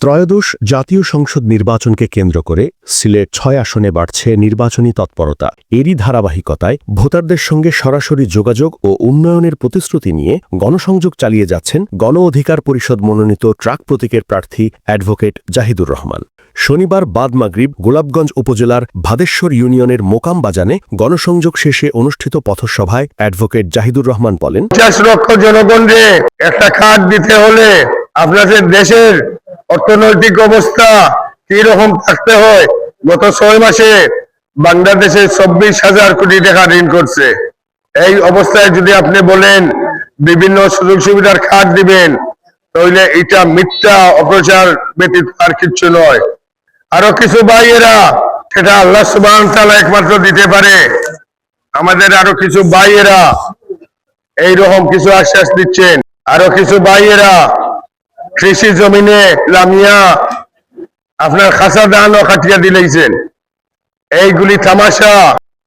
ত্রয়োদশ জাতীয় সংসদ নির্বাচনকে কেন্দ্র করে সিলেট ৬ আসনে বাড়ছে নির্বাচনী তৎপরতা। এরই ধারাবাহিকতায় ভোটারদের সঙ্গে সরাসরি যোগাযোগ ও উন্নয়নের প্রতিশ্রুতি নিয়ে গণসংযোগ চালিয়ে যাচ্ছেন গণ অধিকার পরিষদ মনোনীত ট্রাক প্রতীকের প্রার্থী অ্যাডভোকেট জাহিদুর রহমান। শনিবার বাদ মাগরিব গোলাপগঞ্জ উপজেলার ভাদেশ্বর ইউনিয়নের মোকাম বাজানে গণসংযোগ শেষে অনুষ্ঠিত পথসভায় অ্যাডভোকেট জাহিদুর রহমান বলেন, 50 লক্ষ জনগণকে একটা কার্ড দিতে হলে আপনাদের দেশের অর্থনৈতিক অবস্থা কি রকম থাকতে হয়। গত 6 মাসে বাংলাদেশে 24,000 কোটি টাকা ঋণ করছে। এই অবস্থায় যদি আপনি বলেন বিভিন্ন সুযোগ সুবিধার কার্ড দিবেন, তাহলে এটা মিথ্যা অপপ্রচার ব্যতীত আর কিছু নয়। আরো কিছু ভাইয়েরা, সেটা আল্লাহ সুবহানাহু ওয়া তাআলা একমাত্র দিতে পারে, আমাদের আরো কিছু ভাইয়েরা এইরকম কিছু আশ্বাস দিচ্ছেন। আরো কিছু ভাইয়েরা কৃষি জমিনে লামিয়া আপনার খাসা ধানও খাটিয়া দিলেইছেন। এইগুলি তামাশা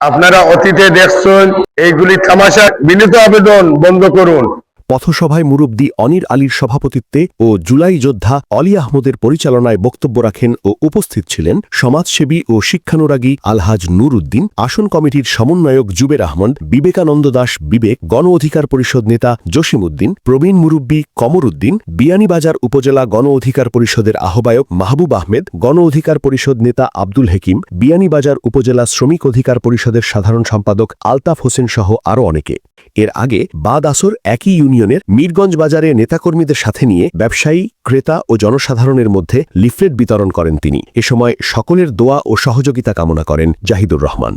আপনারা অতীতে দেখছেন, এইগুলি তামাশা। বিনীত আবেদন বন্ধ করুন। পথসভায় মুরব্বী অনির আলীর সভাপতিত্বে ও জুলাই যোদ্ধা অলি আহমদের পরিচালনায় বক্তব্য রাখেন ও উপস্থিত ছিলেন সমাজসেবী ও শিক্ষানুরাগী আলহাজ নূর উদ্দিন, আসন কমিটির সমন্বয়ক জুবের আহমদ, বিবেকানন্দ দাস বিবেক, গণ অধিকার পরিষদ নেতা জসিম উদ্দিন, প্রবীণ মুরব্বী কমর উদ্দিন, বিয়ানীবাজার উপজেলা গণ অধিকার পরিষদের আহ্বায়ক মাহবুব আহমেদ, গণ অধিকার পরিষদ নেতা আব্দুল হেকিম, বিয়ানীবাজার উপজেলা শ্রমিক অধিকার পরিষদের সাধারণ সম্পাদক আলতাফ হোসেন সহ আরও অনেকে। এর আগে বাদ আসর একই ইউনিয়নের মিরগঞ্জ বাজারে নেতাকর্মীদের সাথে নিয়ে ব্যবসায়ী, ক্রেতা ও জনসাধারণের মধ্যে লিফলেট বিতরণ করেন তিনি। এ সময় সকলের দোয়া ও সহযোগিতা কামনা করেন জাহিদুর রহমান।